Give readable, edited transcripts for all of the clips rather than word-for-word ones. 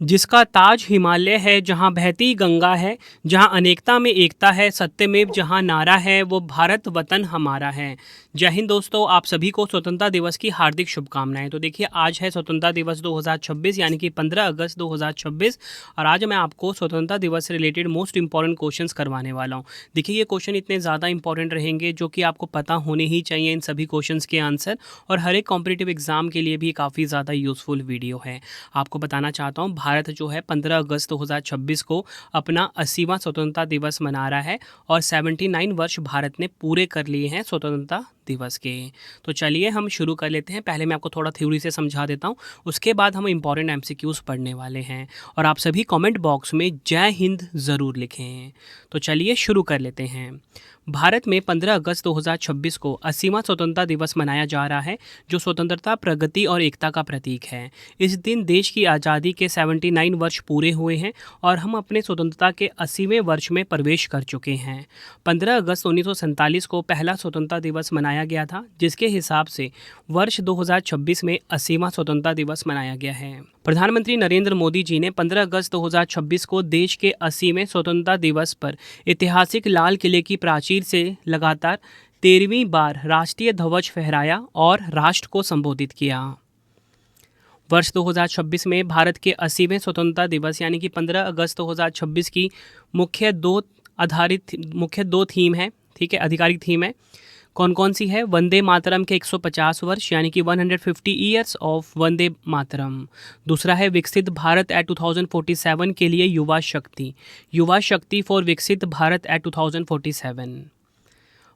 जिसका ताज हिमालय है, जहाँ बहती गंगा है, जहाँ अनेकता में एकता है, सत्यमेव जहाँ नारा है, वो भारत वतन हमारा है। जय हिंद दोस्तों, आप सभी को स्वतंत्रता दिवस की हार्दिक शुभकामनाएं। तो देखिए, आज है स्वतंत्रता दिवस 2026 यानी कि 15 अगस्त 2026 और आज मैं आपको स्वतंत्रता दिवस से रिलेटेड मोस्ट इंपॉर्टेंट क्वेश्चंस करवाने वाला हूँ। देखिए, ये क्वेश्चन इतने ज़्यादा इंपॉर्टेंट रहेंगे जो कि आपको पता होने ही चाहिए इन सभी क्वेश्चंस के आंसर, और हर एक कॉम्पिटिटिव एग्जाम के लिए भी काफ़ी ज़्यादा यूज़फुल वीडियो है। आपको बताना चाहता हूँ, भारत जो है 15 अगस्त 2026 को अपना 80वां स्वतंत्रता दिवस मना रहा है और 79 वर्ष भारत ने पूरे कर लिए हैं स्वतंत्रता दिवस के। तो चलिए हम शुरू कर लेते हैं। पहले मैं आपको थोड़ा थ्योरी से समझा देता हूँ, उसके बाद हम इंपॉर्टेंट एमसीक्यूज़ पढ़ने वाले हैं और आप सभी कमेंट बॉक्स में जय हिंद ज़रूर लिखें। तो चलिए शुरू कर लेते हैं। भारत में 15 अगस्त 2026 को 80वां स्वतंत्रता दिवस मनाया जा रहा है, जो स्वतंत्रता, प्रगति और एकता का प्रतीक है। इस दिन देश की आज़ादी के 79 वर्ष पूरे हुए हैं और हम अपने स्वतंत्रता के 80वें वर्ष में प्रवेश कर चुके हैं। 15 अगस्त 1947 को पहला स्वतंत्रता दिवस मनाया गया था, जिसके हिसाब से वर्ष 2026 में 80वां स्वतंत्रता दिवस मनाया गया है। प्रधानमंत्री नरेंद्र मोदी जी ने 15 अगस्त 2026 को देश के 80वें स्वतंत्रता दिवस पर ऐतिहासिक लाल किले की प्राचीर से लगातार 13वीं बार राष्ट्रीय ध्वज फहराया और राष्ट्र को संबोधित किया। वर्ष 2026 में भारत के 80वें स्वतंत्रता दिवस यानी कि 15 अगस्त 2026 की मुख्य दो थीम है, ठीक है, आधिकारिक थीम है। कौन कौन सी है? वंदे मातरम के 150 वर्ष यानी कि 150 ईयर्स ऑफ वंदे मातरम। दूसरा है विकसित भारत एट 2047 के लिए युवा शक्ति फॉर विकसित भारत एट 2047।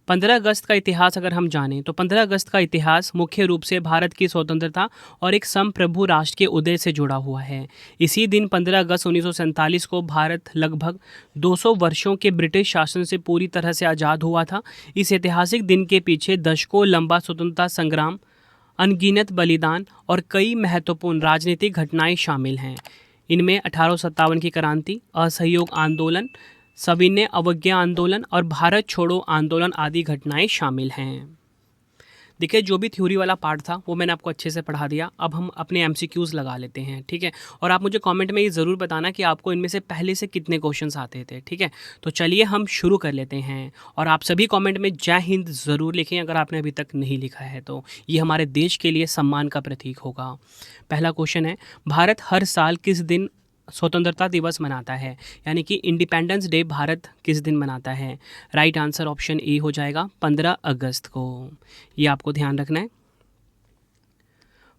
15 अगस्त का इतिहास अगर हम जानें तो 15 अगस्त का इतिहास मुख्य रूप से भारत की स्वतंत्रता और एक संप्रभु राष्ट्र के उदय से जुड़ा हुआ है। इसी दिन 15 अगस्त 1947 को भारत लगभग 200 वर्षों के ब्रिटिश शासन से पूरी तरह से आज़ाद हुआ था। इस ऐतिहासिक दिन के पीछे दशकों लंबा स्वतंत्रता संग्राम, अनगिनत बलिदान और कई महत्वपूर्ण राजनीतिक घटनाएं शामिल हैं। इनमें 1857 की क्रांति, असहयोग आंदोलन, सविनय अवज्ञा आंदोलन और भारत छोड़ो आंदोलन आदि घटनाएं शामिल हैं। देखिए, जो भी थ्योरी वाला पार्ट था वो मैंने आपको अच्छे से पढ़ा दिया। अब हम अपने एमसीक्यूज़ लगा लेते हैं, ठीक है। और आप मुझे कमेंट में ये ज़रूर बताना कि आपको इनमें से पहले से कितने क्वेश्चंस आते थे, ठीक है। तो चलिए हम शुरू कर लेते हैं और आप सभी कमेंट में जय हिंद ज़रूर लिखें अगर आपने अभी तक नहीं लिखा है तो। ये हमारे देश के लिए सम्मान का प्रतीक होगा। पहला क्वेश्चन है, भारत हर साल किस दिन स्वतंत्रता दिवस मनाता है, यानी कि इंडिपेंडेंस डे भारत किस दिन मनाता है? राइट आंसर ऑप्शन ए हो जाएगा 15 अगस्त को। ये आपको ध्यान रखना है।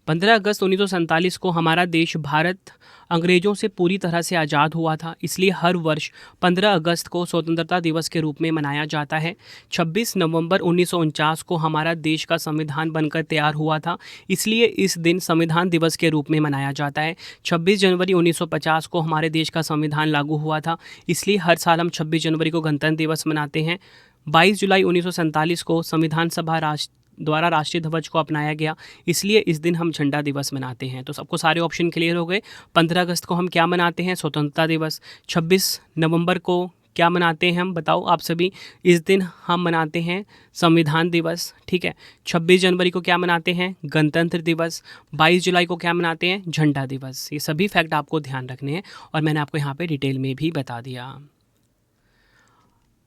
15 अगस्त 1947 को हमारा देश भारत अंग्रेज़ों से पूरी तरह से आज़ाद हुआ था, इसलिए हर वर्ष 15 अगस्त को स्वतंत्रता दिवस के रूप में मनाया जाता है। 26 नवंबर 1949 को हमारा देश का संविधान बनकर तैयार हुआ था, इसलिए इस दिन संविधान दिवस के रूप में मनाया जाता है। 26 जनवरी 1950 को हमारे देश का संविधान लागू हुआ था, इसलिए हर साल हम 26 जनवरी को गणतंत्र दिवस मनाते हैं। 22 जुलाई 1947 को संविधान सभा द्वारा राष्ट्रीय ध्वज को अपनाया गया, इसलिए इस दिन हम झंडा दिवस मनाते हैं। तो सबको सारे ऑप्शन क्लियर हो गए। 15 अगस्त को हम क्या मनाते हैं? स्वतंत्रता दिवस। 26 नवंबर को क्या मनाते हैं हम, बताओ आप सभी? इस दिन हम मनाते हैं संविधान दिवस, ठीक है। 26 जनवरी को क्या मनाते हैं? गणतंत्र दिवस। 22 जुलाई को क्या मनाते हैं? झंडा दिवस। ये सभी फैक्ट आपको ध्यान रखने हैं और मैंने आपको यहाँ पे डिटेल में भी बता दिया।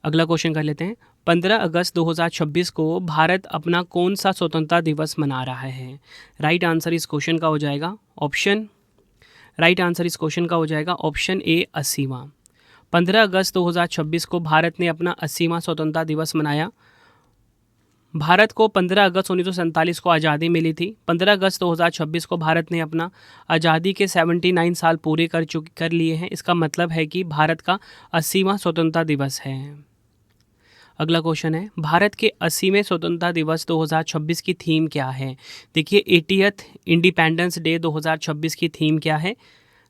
अगला क्वेश्चन कर लेते हैं। 15 अगस्त 2026 को भारत अपना कौन सा स्वतंत्रता दिवस मना रहा है? राइट आंसर इस क्वेश्चन का हो जाएगा ऑप्शन ए 80वां। 15 अगस्त 2026 को भारत ने अपना 80वां स्वतंत्रता दिवस मनाया। भारत को 15 अगस्त 1947 को आज़ादी मिली थी। 15 अगस्त 2026 को भारत ने अपना आज़ादी के 79 साल पूरे कर लिए हैं। इसका मतलब है कि भारत का 80वां स्वतंत्रता दिवस है। अगला क्वेश्चन है, भारत के 80वें स्वतंत्रता दिवस 2026 की थीम क्या है? देखिए, 80th इंडिपेंडेंस डे 2026 की थीम क्या है?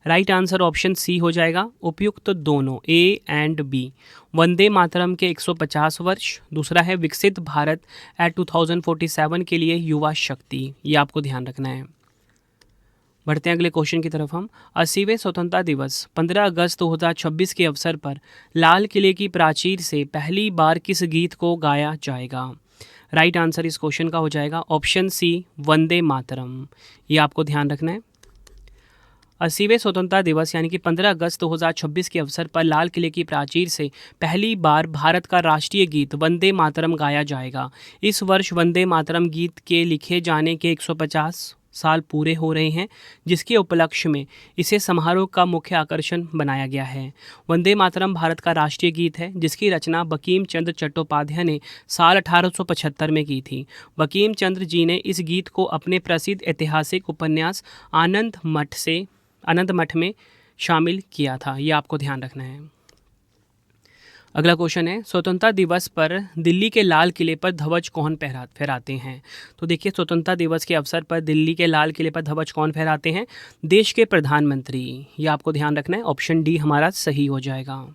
राइट आंसर ऑप्शन सी हो जाएगा, उपयुक्त दोनों A and B. Vande Mataram के 150 वर्ष। दूसरा है विकसित भारत एट 2047 के लिए युवा शक्ति। ये आपको ध्यान रखना है। बढ़ते हैं अगले क्वेश्चन की तरफ हम। 80वें स्वतंत्रता दिवस 15 अगस्त 2026 के अवसर पर लाल किले की प्राचीर से पहली बार किस गीत को गाया जाएगा? राइट आंसर इस क्वेश्चन का हो जाएगा ऑप्शन सी, वंदे मातरम। ये आपको ध्यान रखना है। 80वें स्वतंत्रता दिवस यानी कि 15 अगस्त 2026 के अवसर पर लाल किले की प्राचीर से पहली बार भारत का राष्ट्रीय गीत वंदे मातरम गाया जाएगा। इस वर्ष वंदे मातरम गीत के लिखे जाने के 150 साल पूरे हो रहे हैं, जिसके उपलक्ष्य में इसे समारोह का मुख्य आकर्षण बनाया गया है। वंदे मातरम भारत का राष्ट्रीय गीत है, जिसकी रचना बंकिम चंद्र चट्टोपाध्याय ने साल 1875 में की थी। बंकिम चंद्र जी ने इस गीत को अपने प्रसिद्ध ऐतिहासिक उपन्यास आनंद मठ में शामिल किया था। ये आपको ध्यान रखना है। अगला क्वेश्चन है, स्वतंत्रता दिवस पर दिल्ली के लाल किले पर ध्वज कौन फहराते हैं? तो देखिए, स्वतंत्रता दिवस के अवसर पर दिल्ली के लाल किले पर ध्वज कौन फहराते हैं? देश के प्रधानमंत्री। ये आपको ध्यान रखना है। ऑप्शन डी हमारा सही हो जाएगा।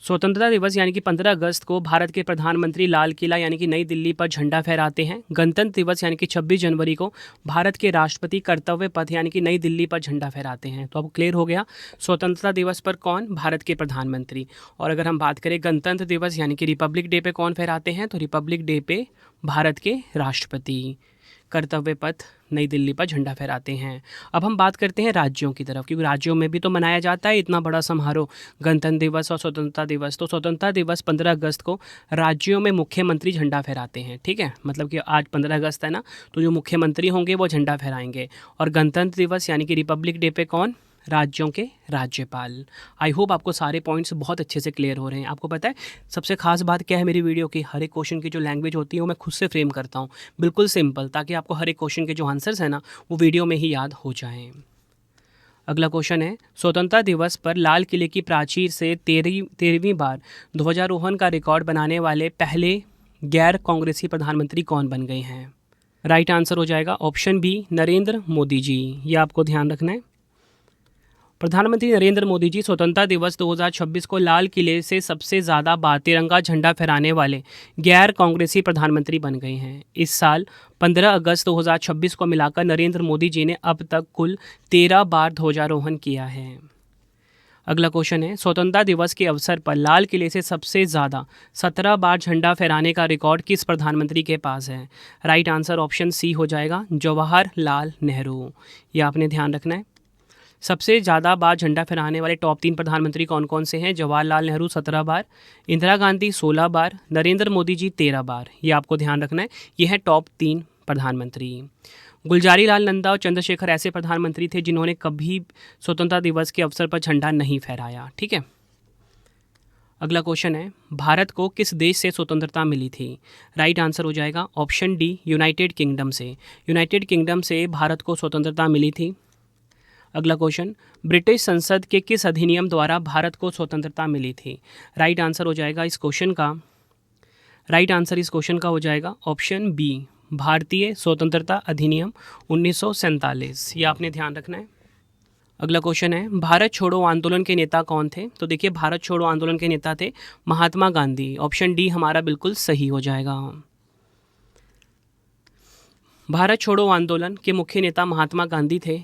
स्वतंत्रता दिवस यानी कि 15 अगस्त को भारत के प्रधानमंत्री लाल किला यानी कि नई दिल्ली पर झंडा फहराते हैं। गणतंत्र दिवस यानी कि 26 जनवरी को भारत के राष्ट्रपति कर्तव्य पथ यानी कि नई दिल्ली पर झंडा फहराते हैं। तो अब क्लियर हो गया, स्वतंत्रता दिवस पर कौन? भारत के प्रधानमंत्री। और अगर हम बात करें गणतंत्र दिवस यानी कि रिपब्लिक डे पे कौन फहराते हैं? तो रिपब्लिक डे पे भारत के राष्ट्रपति कर्तव्य पथ नई दिल्ली पर झंडा फहराते हैं। अब हम बात करते हैं राज्यों की तरफ, क्योंकि राज्यों में भी तो मनाया जाता है इतना बड़ा समारोह, गणतंत्र दिवस और स्वतंत्रता दिवस। तो स्वतंत्रता दिवस 15 अगस्त को राज्यों में मुख्यमंत्री झंडा फहराते हैं। ठीक है, मतलब कि आज 15 अगस्त है ना, तो जो मुख्यमंत्री होंगे वो झंडा फहराएंगे। और गणतंत्र दिवस यानी कि रिपब्लिक डे पे कौन? राज्यों के राज्यपाल। आई होप आपको सारे पॉइंट्स बहुत अच्छे से क्लियर हो रहे हैं। आपको पता है सबसे खास बात क्या है मेरी वीडियो की? हर एक क्वेश्चन की जो लैंग्वेज होती है वो मैं खुद से फ्रेम करता हूँ, बिल्कुल सिंपल, ताकि आपको हर एक क्वेश्चन के जो आंसर्स हैं ना वो वीडियो में ही याद हो जाएं। अगला क्वेश्चन है, स्वतंत्रता दिवस पर लाल किले की प्राचीर से 13वीं बार ध्वजारोहण का रिकॉर्ड बनाने वाले पहले गैर कांग्रेसी प्रधानमंत्री कौन बन गए हैं? राइट आंसर हो जाएगा ऑप्शन बी, नरेंद्र मोदी जी। ये आपको ध्यान रखना है। प्रधानमंत्री नरेंद्र मोदी जी स्वतंत्रता दिवस 2026 को लाल किले से सबसे ज़्यादा बार तिरंगा झंडा फहराने वाले गैर कांग्रेसी प्रधानमंत्री बन गए हैं। इस साल 15 अगस्त 2026 को मिलाकर नरेंद्र मोदी जी ने अब तक कुल 13 बार ध्वजारोहण किया है। अगला क्वेश्चन है, स्वतंत्रता दिवस के अवसर पर लाल किले से सबसे ज़्यादा 17 बार झंडा फहराने का रिकॉर्ड किस प्रधानमंत्री के पास है? राइट आंसर ऑप्शन सी हो जाएगा, जवाहरलाल नेहरू। ये आपने ध्यान रखना है। सबसे ज़्यादा बार झंडा फहराने वाले टॉप 3 प्रधानमंत्री कौन कौन से हैं? जवाहरलाल नेहरू 17 बार, इंदिरा गांधी 16 बार, नरेंद्र मोदी जी 13 बार। ये आपको ध्यान रखना है। ये है टॉप 3 प्रधानमंत्री। गुलजारी लाल नंदा और चंद्रशेखर ऐसे प्रधानमंत्री थे जिन्होंने कभी स्वतंत्रता दिवस के अवसर पर झंडा नहीं फहराया। ठीक है। अगला क्वेश्चन है, भारत को किस देश से स्वतंत्रता मिली थी? राइट आंसर हो जाएगा ऑप्शन डी, यूनाइटेड किंगडम से। यूनाइटेड किंगडम से भारत को स्वतंत्रता मिली थी। अगला क्वेश्चन, ब्रिटिश संसद के किस अधिनियम द्वारा भारत को स्वतंत्रता मिली थी? राइट आंसर हो जाएगा इस क्वेश्चन का हो जाएगा ऑप्शन बी, भारतीय स्वतंत्रता अधिनियम 1947। ये आपने ध्यान रखना है। अगला क्वेश्चन है, भारत छोड़ो आंदोलन के नेता कौन थे? तो देखिए, भारत छोड़ो आंदोलन के नेता थे महात्मा गांधी। ऑप्शन डी हमारा बिल्कुल सही हो जाएगा। भारत छोड़ो आंदोलन के मुख्य नेता महात्मा गांधी थे।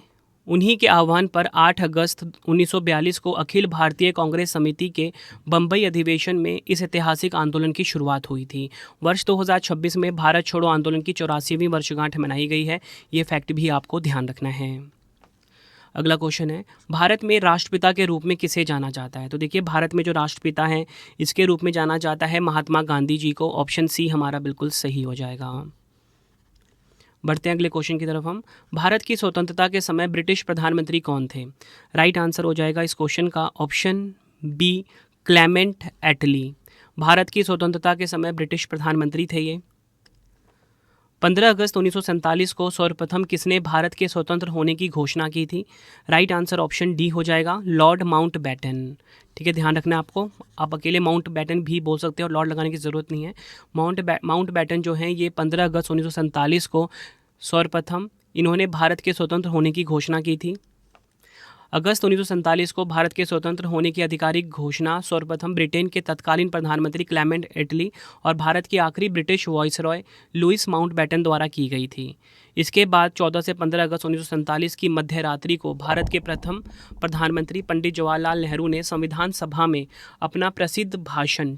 उन्हीं के आह्वान पर 8 अगस्त 1942 को अखिल भारतीय कांग्रेस समिति के बम्बई अधिवेशन में इस ऐतिहासिक आंदोलन की शुरुआत हुई थी। वर्ष 2026 में भारत छोड़ो आंदोलन की 84वीं वर्षगांठ मनाई गई है। ये फैक्ट भी आपको ध्यान रखना है। अगला क्वेश्चन है, भारत में राष्ट्रपिता के रूप में किसे जाना जाता है? तो देखिए, भारत में जो राष्ट्रपिता हैं इसके रूप में जाना जाता है महात्मा गांधी जी को। ऑप्शन सी हमारा बिल्कुल सही हो जाएगा। बढ़ते हैं अगले क्वेश्चन की तरफ हम। भारत की स्वतंत्रता के समय ब्रिटिश प्रधानमंत्री कौन थे? राइट आंसर हो जाएगा इस क्वेश्चन का ऑप्शन बी, क्लेमेंट एटली। भारत की स्वतंत्रता के समय ब्रिटिश प्रधानमंत्री थे ये। 15 अगस्त 1947 को सर्वप्रथम किसने भारत के स्वतंत्र होने की घोषणा की थी? राइट आंसर ऑप्शन डी हो जाएगा, लॉर्ड माउंटबेटन। ठीक है, ध्यान रखना आपको। आप अकेले माउंटबेटन भी बोल सकते हो और लॉर्ड लगाने की ज़रूरत नहीं है। माउंटबेटन जो हैं ये 15 अगस्त 1947 को सर्वप्रथम इन्होंने भारत के स्वतंत्र होने की घोषणा की थी। अगस्त 1947 को भारत के स्वतंत्र होने की आधिकारिक घोषणा सर्वप्रथम ब्रिटेन के तत्कालीन प्रधानमंत्री क्लेमेंट एटली और भारत के आखिरी ब्रिटिश वायसरॉय लुईस माउंटबेटन द्वारा की गई थी। इसके बाद 14 से 15 अगस्त 1947 की मध्य रात्रि को भारत के प्रथम प्रधानमंत्री पंडित जवाहरलाल नेहरू ने संविधान सभा में अपना प्रसिद्ध भाषण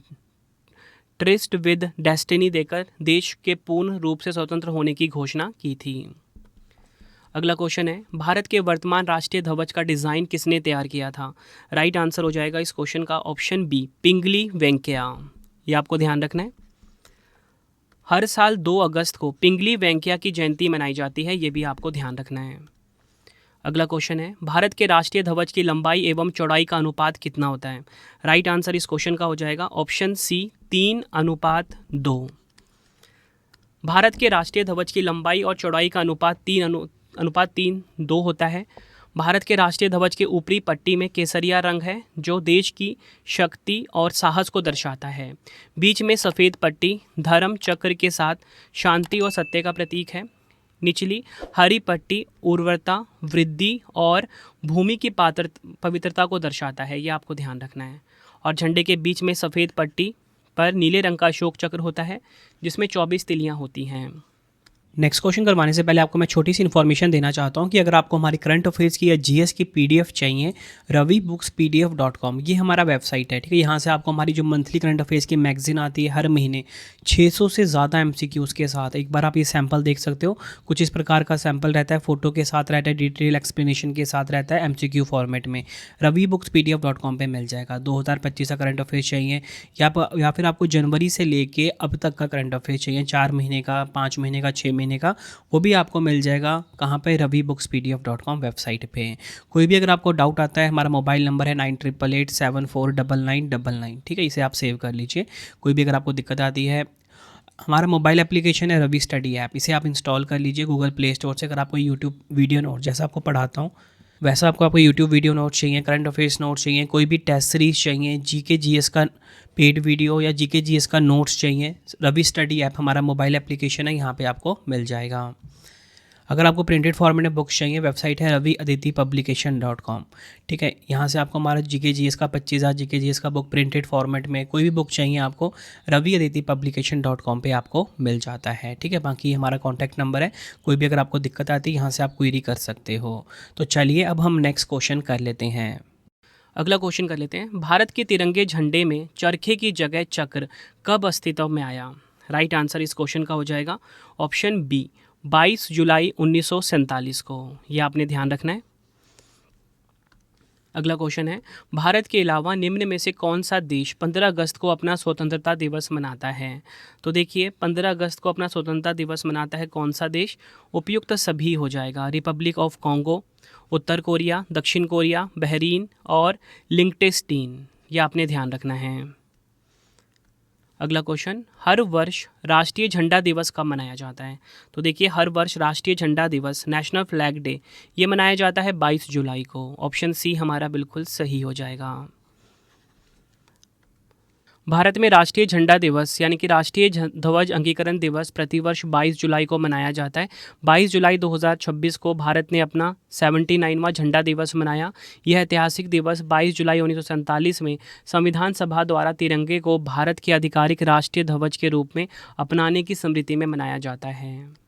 ट्रिस्ट विद डेस्टिनी देकर देश के पूर्ण रूप से स्वतंत्र होने की घोषणा की थी। अगला क्वेश्चन है, भारत के वर्तमान राष्ट्रीय ध्वज का डिज़ाइन किसने तैयार किया था? राइट आंसर हो जाएगा इस क्वेश्चन का ऑप्शन बी, पिंगली वेंकैया। ये आपको ध्यान रखना है। हर साल 2 अगस्त को पिंगली वेंकैया की जयंती मनाई जाती है, ये भी आपको ध्यान रखना है। अगला क्वेश्चन है, भारत के राष्ट्रीय ध्वज की लंबाई एवं चौड़ाई का अनुपात कितना होता है? राइट आंसर इस क्वेश्चन का हो जाएगा ऑप्शन सी, 3:2। भारत के राष्ट्रीय ध्वज की लंबाई और चौड़ाई का अनुपात 3:2 होता है। भारत के राष्ट्रीय ध्वज के ऊपरी पट्टी में केसरिया रंग है जो देश की शक्ति और साहस को दर्शाता है। बीच में सफ़ेद पट्टी धर्म चक्र के साथ शांति और सत्य का प्रतीक है। निचली हरी पट्टी उर्वरता, वृद्धि और भूमि की पवित्रता को दर्शाता है, ये आपको ध्यान रखना है। और झंडे के बीच में सफ़ेद पट्टी पर नीले रंग का अशोक चक्र होता है जिसमें 24 तिलियां होती हैं। नेक्स्ट क्वेश्चन करवाने से पहले आपको मैं छोटी सी इन्फॉर्मेशन देना चाहता हूं कि अगर आपको हमारी करंट अफेयर्स की या जीएस की पीडीएफ चाहिए, ravibooks.pdf.com ये हमारा वेबसाइट है, ठीक है। यहाँ से आपको हमारी जो मंथली करंट अफेयर्स की मैगजीन आती है हर महीने 600 से ज़्यादा एमसीक्यूज़ के साथ, एक बार आप ये सैम्पल देख सकते हो। कुछ इस प्रकार का सैम्पल रहता है, फोटो के साथ रहता है, डिटेल एक्सप्लेनेशन के साथ रहता है, एमसीक्यू फॉर्मेट में। ravibooks.pdf.com पे मिल जाएगा। 2025 का करंट अफेयर्स चाहिए या फिर आपको जनवरी से लेके अब तक का करंट अफेयर्स चाहिए, 4 महीने का, 5 महीने का, 6 महीने का, वो भी आपको मिल जाएगा। कहाँ पे? ravibooks.pdf.com वेबसाइट पे। कोई भी अगर आपको डाउट आता है, हमारा मोबाइल नंबर है 9888749999, ठीक है, इसे आप सेव कर लीजिए। कोई भी अगर आपको दिक्कत आती है, हमारा मोबाइल एप्लीकेशन है रवि स्टडी ऐप, इसे आप इंस्टॉल कर लीजिए गूगल प्ले स्टोर से। अगर आपको यूट्यूब वीडियो नोट जैसा आपको पढ़ाता हूँ वैसा आपको यूट्यूब वीडियो नोट चाहिए, करंट अफेयर्स नोट चाहिए, कोई भी टेस्ट सीरीज चाहिए, जीके जीएस का पेड वीडियो या जीके जीएस का नोट्स चाहिए, रवि स्टडी ऐप हमारा मोबाइल एप्लीकेशन है, यहाँ पे आपको मिल जाएगा। अगर आपको प्रिंटेड फॉर्मेट में बुक्स चाहिए, वेबसाइट है raviaditipublication.com, ठीक है। यहाँ से आपको हमारा जीके जीएस का 25,000 जीके जीएस का बुक प्रिंटेड फॉर्मेट में कोई भी बुक चाहिए आपको raviaditipublication.com पे आपको मिल जाता है, ठीक है। बाकी हमारा कॉन्टैक्ट नंबर है, कोई भी अगर आपको दिक्कत आती है यहाँ से आप क्वेरी कर सकते हो। तो चलिए अब हम नेक्स्ट क्वेश्चन कर लेते हैं। अगला क्वेश्चन कर लेते हैं, भारत के तिरंगे झंडे में चरखे की जगह चक्र कब अस्तित्व में आया? राइट आंसर इस क्वेश्चन का हो जाएगा ऑप्शन बी, 22 जुलाई 1947 को। यह आपने ध्यान रखना है। अगला क्वेश्चन है, भारत के अलावा निम्न में से कौन सा देश 15 अगस्त को अपना स्वतंत्रता दिवस मनाता है? तो देखिए 15 अगस्त को अपना स्वतंत्रता दिवस मनाता है कौन सा देश? उपयुक्त सभी हो जाएगा, Republic of Congo, Uttar Korea, दक्षिण कोरिया, बहरीन और लिंक्टेस्टीन। यह आपने ध्यान रखना है। अगला क्वेश्चन, हर वर्ष राष्ट्रीय झंडा दिवस कब मनाया जाता है? तो देखिए हर वर्ष राष्ट्रीय झंडा दिवस, नेशनल फ्लैग डे, ये मनाया जाता है 22 जुलाई को। ऑप्शन सी हमारा बिल्कुल सही हो जाएगा। भारत में राष्ट्रीय झंडा दिवस यानी कि राष्ट्रीय ध्वज अंगीकरण दिवस प्रतिवर्ष 22 जुलाई को मनाया जाता है। 22 जुलाई 2026 को भारत ने अपना 79वां झंडा दिवस मनाया। यह ऐतिहासिक दिवस 22 जुलाई 1947 में संविधान सभा द्वारा तिरंगे को भारत के आधिकारिक राष्ट्रीय ध्वज के रूप में अपनाने की स्मृति में मनाया जाता है।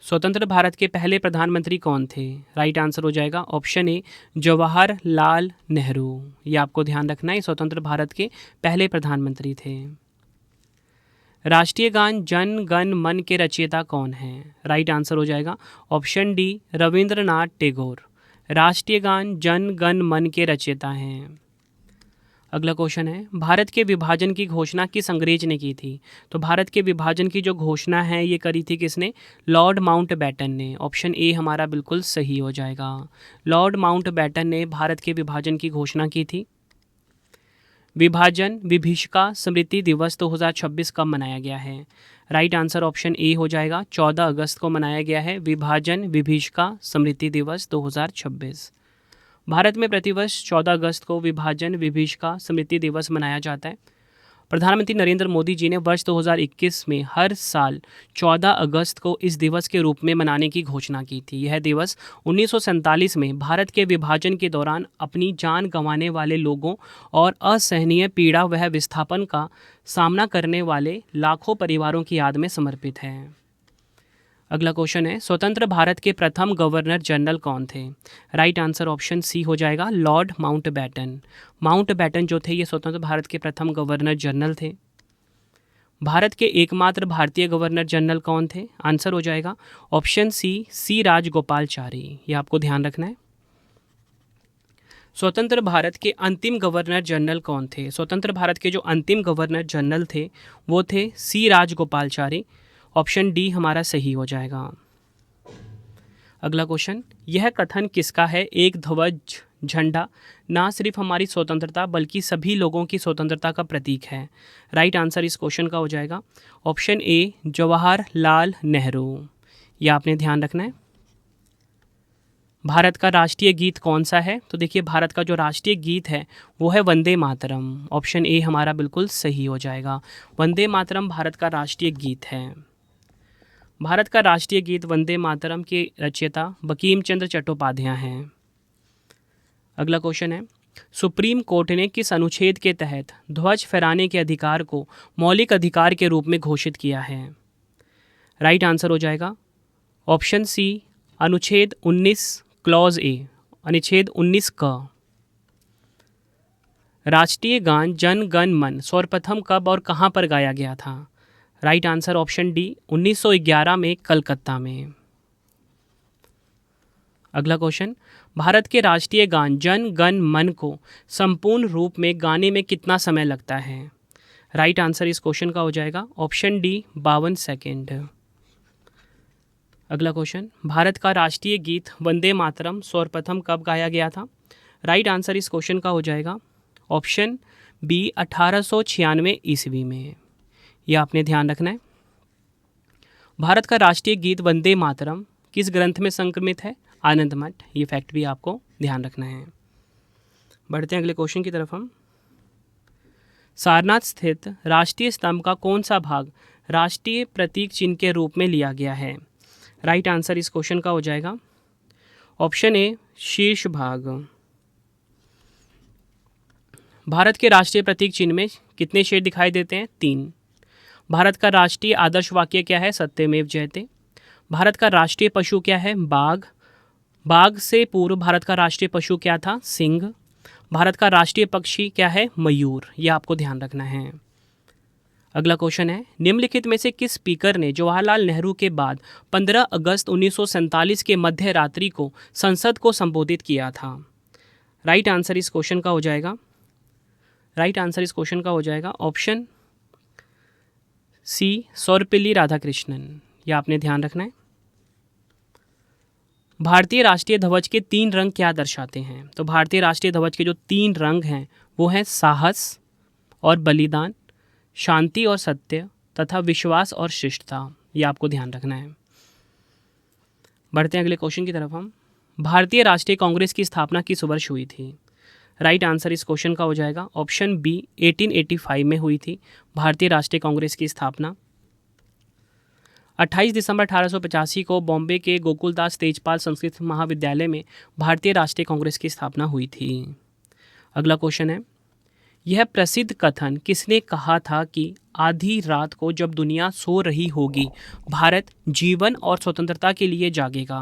स्वतंत्र भारत के पहले प्रधानमंत्री कौन थे? राइट आंसर हो जाएगा ऑप्शन ए, जवाहरलाल नेहरू। ये आपको ध्यान रखना है, स्वतंत्र भारत के पहले प्रधानमंत्री थे। राष्ट्रीय गान जन गण मन के रचयिता कौन है? राइट आंसर हो जाएगा ऑप्शन डी, रविंद्रनाथ टैगोर। राष्ट्रीय गान जन गण मन के रचयिता हैं। अगला क्वेश्चन है, भारत के विभाजन की घोषणा किस अंग्रेज ने की थी? तो भारत के विभाजन की जो घोषणा है ये करी थी किसने? लॉर्ड माउंटबेटन ने। ऑप्शन ए हमारा बिल्कुल सही हो जाएगा, लॉर्ड माउंटबेटन ने भारत के विभाजन की घोषणा की थी। विभाजन विभीषिका स्मृति दिवस 2026 कब मनाया गया है? राइट आंसर ऑप्शन ए हो जाएगा, 14 अगस्त को मनाया गया है विभाजन विभीषिका स्मृति दिवस 2026। भारत में प्रतिवर्ष 14 अगस्त को विभाजन विभीषिका स्मृति दिवस मनाया जाता है। प्रधानमंत्री नरेंद्र मोदी जी ने वर्ष 2021 में हर साल 14 अगस्त को इस दिवस के रूप में मनाने की घोषणा की थी। यह दिवस 1947 में भारत के विभाजन के दौरान अपनी जान गंवाने वाले लोगों और असहनीय पीड़ा व विस्थापन का सामना करने वाले लाखों परिवारों की याद में समर्पित है। अगला क्वेश्चन है, स्वतंत्र भारत के प्रथम गवर्नर जनरल कौन थे? राइट आंसर ऑप्शन सी हो जाएगा, लॉर्ड माउंटबेटन। माउंटबेटन जो थे ये स्वतंत्र भारत के प्रथम गवर्नर जनरल थे। भारत के एकमात्र भारतीय गवर्नर जनरल कौन थे? आंसर हो जाएगा ऑप्शन सी राजगोपालचारी। ये आपको ध्यान रखना है। स्वतंत्र भारत के अंतिम गवर्नर जनरल कौन थे? स्वतंत्र भारत के जो अंतिम गवर्नर जनरल थे वो थे सी राजगोपालचारी। ऑप्शन डी हमारा सही हो जाएगा। अगला क्वेश्चन, यह कथन किसका है? एक ध्वज झंडा ना सिर्फ हमारी स्वतंत्रता बल्कि सभी लोगों की स्वतंत्रता का प्रतीक है। राइट आंसर इस क्वेश्चन का हो जाएगा ऑप्शन ए जवाहरलाल नेहरू। यह आपने ध्यान रखना है। भारत का राष्ट्रीय गीत कौन सा है? तो देखिए भारत का जो राष्ट्रीय गीत है वो है वंदे मातरम। ऑप्शन ए हमारा बिल्कुल सही हो जाएगा। वंदे मातरम भारत का राष्ट्रीय गीत है। भारत का राष्ट्रीय गीत वंदे मातरम के रचयिता बंकिम चंद्र चट्टोपाध्याय हैं। अगला क्वेश्चन है, सुप्रीम कोर्ट ने किस अनुच्छेद के तहत ध्वज फहराने के अधिकार को मौलिक अधिकार के रूप में घोषित किया है? राइट आंसर हो जाएगा ऑप्शन सी अनुच्छेद 19 क्लॉज ए, अनुच्छेद 19 क। राष्ट्रीय गान जन गण मन सर्वप्रथम कब और कहां पर गाया गया था? राइट आंसर ऑप्शन डी 1911 में कलकत्ता में। अगला क्वेश्चन, भारत के राष्ट्रीय गान जन गण मन को संपूर्ण रूप में गाने में कितना समय लगता है? राइट आंसर इस क्वेश्चन का हो जाएगा ऑप्शन डी 52 सेकेंड। अगला क्वेश्चन, भारत का राष्ट्रीय गीत वंदे मातरम सर्वप्रथम कब गाया गया था? राइट आंसर इस क्वेश्चन का हो जाएगा ऑप्शन बी 1896 ईस्वी में। यह आपने ध्यान रखना है। भारत का राष्ट्रीय गीत वंदे मातरम किस ग्रंथ में संक्रमित है? आनंद मठ। ये फैक्ट भी आपको ध्यान रखना है। बढ़ते हैं अगले क्वेश्चन की तरफ हम। सारनाथ स्थित राष्ट्रीय स्तंभ का कौन सा भाग राष्ट्रीय प्रतीक चिन्ह के रूप में लिया गया है? राइट आंसर इस क्वेश्चन का हो जाएगा ऑप्शन ए शीर्ष भाग। भारत के राष्ट्रीय प्रतीक चिन्ह में कितने शेड दिखाई देते हैं? 3। भारत का राष्ट्रीय आदर्श वाक्य क्या है? सत्यमेव जयते। भारत का राष्ट्रीय पशु क्या है? बाघ। बाघ से पूर्व भारत का राष्ट्रीय पशु क्या था? सिंह। भारत का राष्ट्रीय पक्षी क्या है? मयूर। यह आपको ध्यान रखना है। अगला क्वेश्चन है, निम्नलिखित में से किस स्पीकर ने जवाहरलाल नेहरू के बाद 15 अगस्त 1947 के मध्य रात्रि को संसद को संबोधित किया था? राइट आंसर इस क्वेश्चन का हो जाएगा ऑप्शन सी सर्वपल्ली राधाकृष्णन। यह आपने ध्यान रखना है। भारतीय राष्ट्रीय ध्वज के 3 रंग क्या दर्शाते हैं? तो भारतीय राष्ट्रीय ध्वज के जो 3 रंग हैं वो हैं साहस और बलिदान, शांति और सत्य तथा विश्वास और शिष्टता। ये आपको ध्यान रखना है। बढ़ते हैं अगले क्वेश्चन की तरफ हम। भारतीय राष्ट्रीय कांग्रेस की स्थापना किस वर्ष हुई थी? राइट आंसर इस क्वेश्चन का हो जाएगा ऑप्शन बी 1885 में हुई थी भारतीय राष्ट्रीय कांग्रेस की स्थापना। 28 दिसंबर 1885 को बॉम्बे के गोकुलदास तेजपाल संस्कृत महाविद्यालय में भारतीय राष्ट्रीय कांग्रेस की स्थापना हुई थी। अगला क्वेश्चन है, यह प्रसिद्ध कथन किसने कहा था कि आधी रात को जब दुनिया सो रही होगी भारत जीवन और स्वतंत्रता के लिए जागेगा?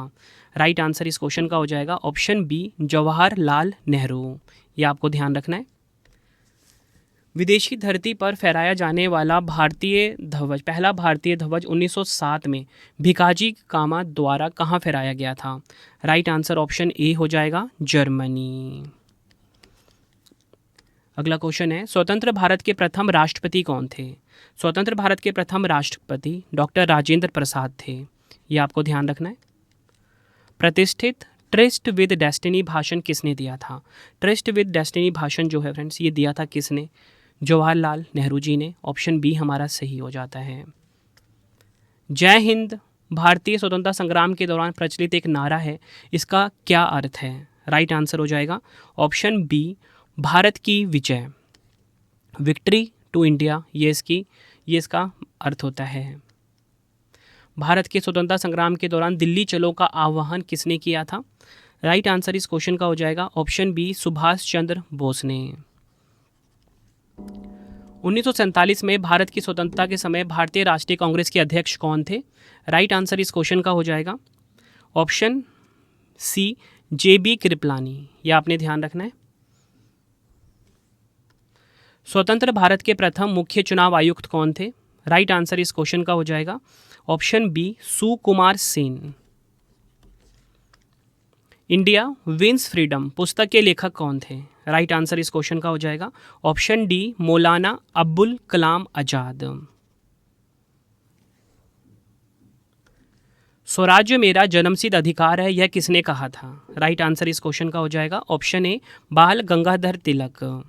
राइट आंसर इस क्वेश्चन का हो जाएगा ऑप्शन बी जवाहरलाल नेहरू। यह आपको ध्यान रखना है। विदेशी धरती पर फहराया जाने वाला पहला भारतीय ध्वज 1907 में भिकाजी कामा द्वारा कहाँ फहराया गया था? राइट आंसर ऑप्शन ए हो जाएगा जर्मनी। अगला क्वेश्चन है, स्वतंत्र भारत के प्रथम राष्ट्रपति कौन थे? स्वतंत्र भारत के प्रथम राष्ट्रपति डॉक्टर राजेंद्र प्रसाद थे। यह आपको ध्यान रखना है। प्रतिष्ठित ट्रस्ट विद डेस्टिनी भाषण किसने दिया था? ट्रस्ट विद डेस्टिनी भाषण जो है फ्रेंड्स ये दिया था किसने? जवाहरलाल नेहरू जी ने। ऑप्शन बी हमारा सही हो जाता है। जय हिंद भारतीय स्वतंत्रता संग्राम के दौरान प्रचलित एक नारा है, इसका क्या अर्थ है? राइट आंसर हो जाएगा ऑप्शन बी भारत की विजय, विक्ट्री टू इंडिया। ये इसका अर्थ होता है। भारत के स्वतंत्रता संग्राम के दौरान दिल्ली चलो का आह्वान किसने किया था? राइट आंसर इस क्वेश्चन का हो जाएगा ऑप्शन बी सुभाष चंद्र बोस ने। 1947 में भारत की स्वतंत्रता के समय भारतीय राष्ट्रीय कांग्रेस के अध्यक्ष कौन थे? राइट आंसर इस क्वेश्चन का हो जाएगा ऑप्शन सी JB कृपलानी। यह आपने ध्यान रखना है। स्वतंत्र भारत के प्रथम मुख्य चुनाव आयुक्त कौन थे? राइट आंसर इस क्वेश्चन का हो जाएगा option B Sukumar Sen. India wins freedom पुस्तक के लेखक कौन थे? राइट आंसर इस क्वेश्चन का हो जाएगा ऑप्शन डी मौलाना अब्बुल कलाम आजाद। स्वराज्य मेरा जन्मसिद्ध अधिकार है, यह किसने कहा था? राइट आंसर इस क्वेश्चन का हो जाएगा ऑप्शन ए बाल गंगाधर तिलक।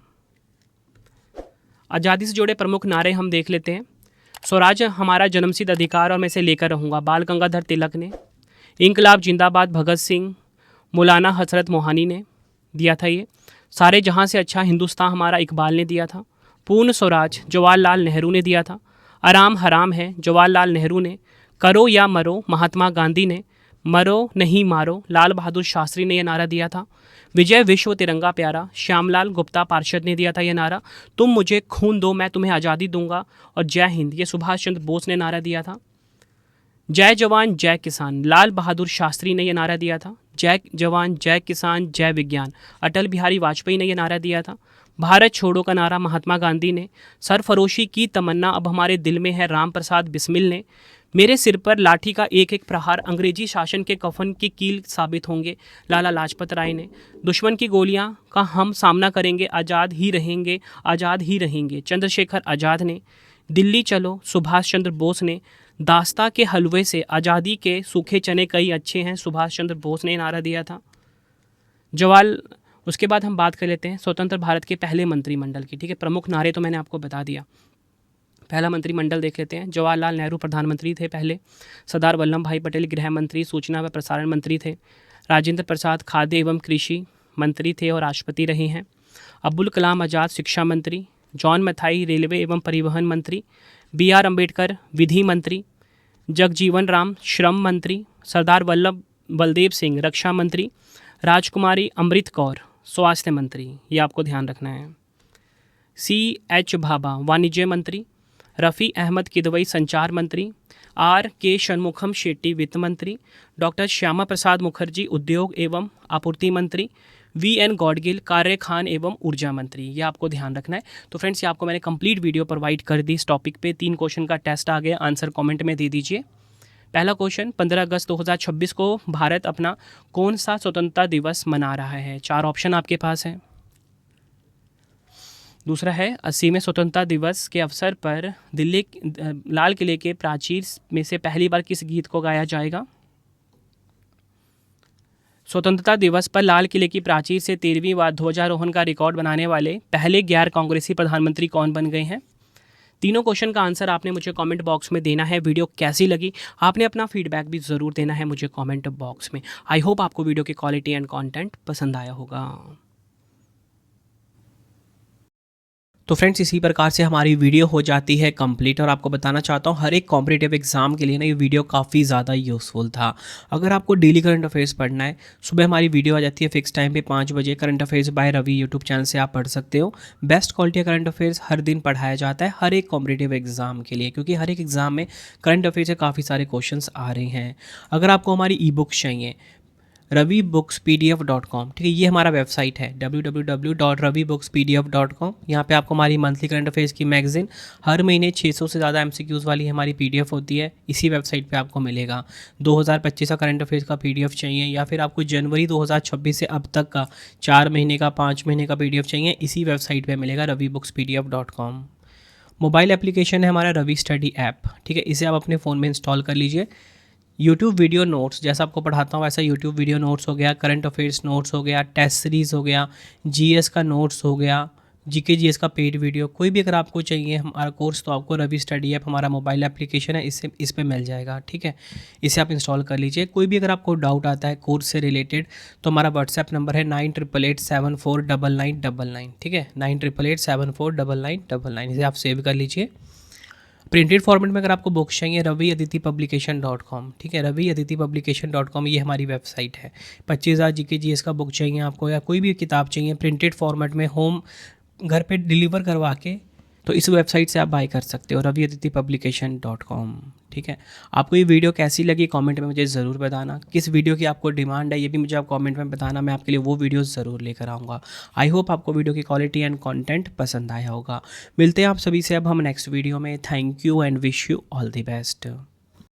आज़ादी से जुड़े प्रमुख नारे हम देख लेते हैं। स्वराज्य हमारा जन्मसिद्ध अधिकार और मैं इसे लेकर रहूँगा, बाल गंगाधर तिलक ने। इंकलाब जिंदाबाद भगत सिंह, मौलाना हजरत मोहानी ने दिया था ये। सारे जहाँ से अच्छा हिंदुस्तान हमारा इकबाल ने दिया था। पूर्ण स्वराज जवाहरलाल नेहरू ने दिया था। आराम हराम है जवाहरलाल नेहरू ने। करो या मरो महात्मा गांधी ने। मरो नहीं मारो लाल बहादुर शास्त्री ने यह नारा दिया था। विजय विश्व तिरंगा प्यारा श्यामलाल गुप्ता पार्षद ने दिया था यह नारा। तुम मुझे खून दो मैं तुम्हें आज़ादी दूंगा और जय हिंद ये सुभाष चंद्र बोस ने नारा दिया था। जय जवान जय किसान लाल बहादुर शास्त्री ने यह नारा दिया था। जय जवान जय किसान जय विज्ञान अटल बिहारी वाजपेयी ने यह नारा दिया था। भारत छोड़ो का नारा महात्मा गांधी ने। सरफरोशी की तमन्ना अब हमारे दिल में है राम प्रसाद बिस्मिल ने। मेरे सिर पर लाठी का एक एक प्रहार अंग्रेजी शासन के कफन की कील साबित होंगे लाला लाजपत राय ने। दुश्मन की गोलियां का हम सामना करेंगे आज़ाद ही रहेंगे आज़ाद ही रहेंगे चंद्रशेखर आज़ाद ने। दिल्ली चलो सुभाष चंद्र बोस ने। दास्ता के हलवे से आज़ादी के सूखे चने कई अच्छे हैं सुभाष चंद्र बोस ने नारा दिया था। उसके बाद हम बात कर लेते हैं स्वतंत्र भारत के पहले मंत्रिमंडल की। ठीक है, प्रमुख नारे तो मैंने आपको बता दिया। पहला मंत्रिमंडल देख लेते हैं। जवाहरलाल नेहरू प्रधानमंत्री थे पहले। सरदार वल्लभ भाई पटेल गृह मंत्री सूचना व प्रसारण मंत्री थे। राजेंद्र प्रसाद खाद्य एवं कृषि मंत्री थे और राष्ट्रपति रहे हैं। अब्दुल कलाम आज़ाद शिक्षा मंत्री। जॉन मथाई रेलवे एवं परिवहन मंत्री। बी आर अम्बेडकर विधि मंत्री। जगजीवन राम श्रम मंत्री। सरदार बलदेव सिंह रक्षा मंत्री। राजकुमारी अमृत कौर स्वास्थ्य मंत्री। ये आपको ध्यान रखना है। C.H. भाभा वाणिज्य मंत्री। रफ़ी अहमद किदवई संचार मंत्री। R.K. षणमुखम शेट्टी वित्त मंत्री। डॉक्टर श्यामा प्रसाद मुखर्जी उद्योग एवं आपूर्ति मंत्री। V.N. गॉडगिल कार्य खान एवं ऊर्जा मंत्री। ये आपको ध्यान रखना है। तो फ्रेंड्स ये आपको मैंने कंप्लीट वीडियो प्रोवाइड कर दी इस टॉपिक पे। 3 क्वेश्चन का टेस्ट आ गया, आंसर कमेंट में दे दीजिए। पहला क्वेश्चन 15 अगस्त 2026 को भारत अपना कौन सा स्वतंत्रता दिवस मना रहा है? 4 ऑप्शन आपके पास हैं। दूसरा है 80वें स्वतंत्रता दिवस के अवसर पर दिल्ली लाल किले के प्राचीर में से पहली बार किस गीत को गाया जाएगा? स्वतंत्रता दिवस पर लाल किले की प्राचीर से 13वीं बार ध्वजारोहण का रिकॉर्ड बनाने वाले पहले गैर कांग्रेसी प्रधानमंत्री कौन बन गए हैं? तीनों क्वेश्चन का आंसर आपने मुझे कमेंट बॉक्स में देना है। वीडियो कैसी लगी आपने अपना फीडबैक भी ज़रूर देना है मुझे कमेंट बॉक्स में। आई होप आपको वीडियो की क्वालिटी एंड कंटेंट पसंद आया होगा। तो फ्रेंड्स इसी प्रकार से हमारी वीडियो हो जाती है कंप्लीट और आपको बताना चाहता हूँ हर एक कॉम्पिटिटिव एग्जाम के लिए ना ये वीडियो काफ़ी ज़्यादा यूज़फुल था। अगर आपको डेली करंट अफेयर्स पढ़ना है सुबह हमारी वीडियो आ जाती है फिक्स टाइम पे 5 बजे। Current affairs by Ravi YouTube channel से आप पढ़ सकते हो। बेस्ट क्वालिटी का करंट अफेयर्स हर दिन पढ़ाया जाता है हर एक कॉम्पिटिटिव एग्जाम के लिए, क्योंकि हर एक एग्जाम में करंट अफेयर्स से काफ़ी सारे क्वेश्चन आ रहे हैं। अगर आपको हमारी ई बुक्स चाहिए ravibooks.pdf.com, ठीक है, ये हमारा वेबसाइट है www.ravibooks.pdf.com। यहाँ पे आपको हमारी मंथली करंट अफेयर्स की मैगजीन हर महीने 600 से ज़्यादा MCQs वाली हमारी PDF होती है, इसी वेबसाइट पे आपको मिलेगा। 2025 का करंट अफेयर्स का PDF चाहिए या फिर आपको जनवरी 2026 से अब तक का 4 महीने का 5 महीने का PDF चाहिए, इसी वेबसाइट पर मिलेगा ravibooks.pdf.com। मोबाइल एप्लीकेशन है हमारा रवि स्टडी ऐप, ठीक है, इसे आप अपने फ़ोन में इंस्टॉल कर लीजिए। यूट्यूब वीडियो नोट्स जैसा आपको पढ़ाता हूँ वैसा यूट्यूब वीडियो नोट्स हो गया, करंट अफेयर्स नोट्स हो गया, टेस्ट सीरीज़ हो गया, GS का नोट्स हो गया, GK GS का पेड वीडियो, कोई भी अगर आपको चाहिए हमारा कोर्स तो आपको रवि स्टडी ऐप हमारा मोबाइल एप्लीकेशन है, इस पे मिल जाएगा, ठीक है, इसे आप इंस्टॉल कर लीजिए। कोई भी अगर आपको डाउट आता है कोर्स से रिलेटेड तो हमारा व्हाट्सएप नंबर है 9888749999, ठीक है, 9888749999, इसे आप सेव कर लीजिए। प्रिंटेड फॉर्मेट में अगर आपको बुक्स चाहिए raviaditipublication.com, ठीक है, raviaditipublication.com ये हमारी वेबसाइट है। 25,000 GK GS का बुक चाहिए आपको या कोई भी किताब चाहिए प्रिंटेड फॉर्मेट में होम घर पे डिलीवर करवा के तो इस वेबसाइट से आप बाय कर सकते हो, raviaditipublication.com। ठीक है, आपको ये वीडियो कैसी लगी कमेंट में मुझे ज़रूर बताना। किस वीडियो की आपको डिमांड है ये भी मुझे आप कमेंट में बताना, मैं आपके लिए वो वीडियो ज़रूर लेकर आऊँगा। आई होप आपको वीडियो की क्वालिटी एंड कंटेंट पसंद आया होगा। मिलते हैं आप सभी से अब हम नेक्स्ट वीडियो में। Thank you and wish you all the best.